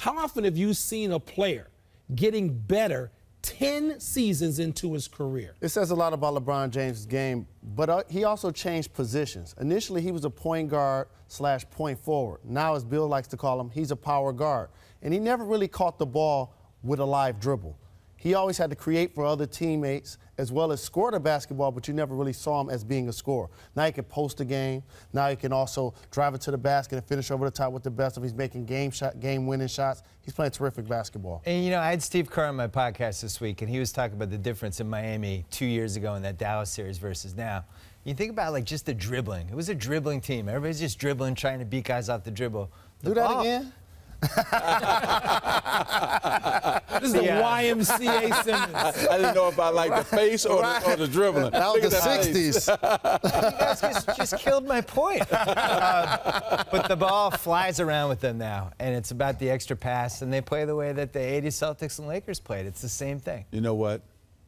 How often have you seen a player getting better 10 seasons into his career? It says a lot about LeBron James' game, but he also changed positions. Initially, he was a point guard / point forward. Now, as Bill likes to call him, he's a power guard. And he never really caught the ball with a live dribble. He always had to create for other teammates as well as score the basketball, but you never really saw him as being a scorer. Now he can post a game. Now he can also drive it to the basket and finish over the top with the best of. He's making game-winning shots. He's playing terrific basketball. And, you know, I had Steve Kerr on my podcast this week, and he was talking about the difference in Miami 2 years ago in that Dallas series versus now. You think about, like, just the dribbling. It was a dribbling team. Everybody's just dribbling, trying to beat guys off the dribble. Do that again? This is the YMCA Simmons. I didn't know if I liked the face or the dribbling. That was the 60s. You guys just killed my point. But the ball flies around with them now, and it's about the extra pass, and they play the way that the 80s Celtics and Lakers played. It's the same thing. You know what?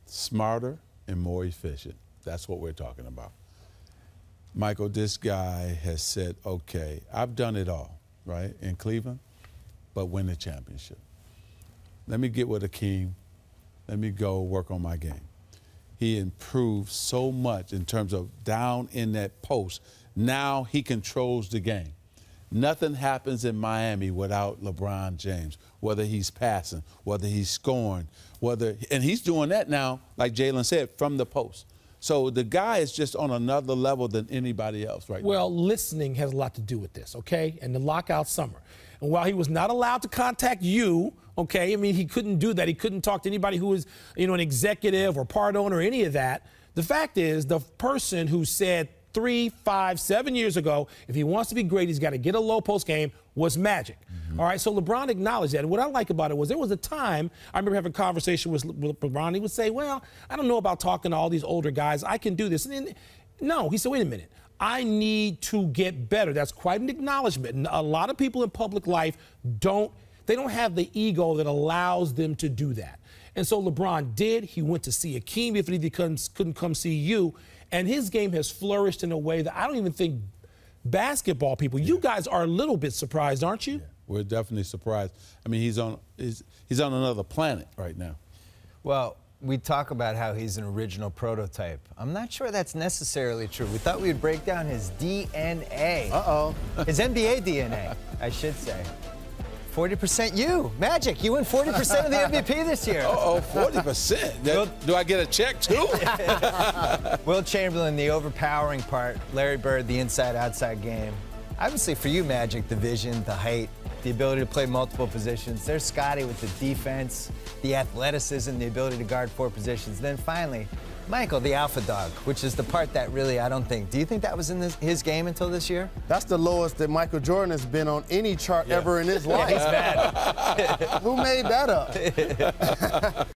Smarter and more efficient. That's what we're talking about. Michael, this guy has said, okay, I've done it all, right, in Cleveland, but win the championship. Let me get with Akeem. Let me go work on my game. He improved so much in terms of down in that post. Now he controls the game. Nothing happens in Miami without LeBron James, whether he's passing, whether he's scoring, and he's doing that now, like Jalen said, from the post. So the guy is just on another level than anybody else right now. Well, listening has a lot to do with this, okay? And the lockout summer. And while he was not allowed to contact you, okay, I mean, he couldn't do that. He couldn't talk to anybody who was, you know, an executive or part owner or any of that. The fact is, the person who said 3, 5, 7 years ago, if he wants to be great, he's got to get a low post game, was Magic. All right, so LeBron acknowledged that. And what I like about it was there was a time, I remember having a conversation with LeBron. He would say, well, I don't know about talking to all these older guys. I can do this. And then, no, he said, wait a minute. I need to get better. That's quite an acknowledgement. And a lot of people in public life don't have the ego that allows them to do that. And so LeBron did. He went to see Akeem if he couldn't come see you. And his game has flourished in a way that I don't even think basketball people, you guys are a little bit surprised, aren't you? Yeah, we're definitely surprised. I mean, he's on another planet right now. Well, we talk about how he's an original prototype. I'm not sure that's necessarily true. We thought we would break down his DNA. Uh-oh. His NBA DNA, I should say. 40% you. Magic, you win 40% of the MVP this year. Uh-oh, 40%? Do I get a check, too? Will Chamberlain, the overpowering part. Larry Bird, the inside-outside game. Obviously, for you, Magic, the vision, the height, the ability to play multiple positions. There's Scotty with the defense, the athleticism, the ability to guard 4 positions. Then finally, Michael, the alpha dog, which is the part that really I don't think. Do you think that was in his game until this year? That's the lowest that Michael Jordan has been on any chart ever in his life. Yeah, he's bad. Who made that up?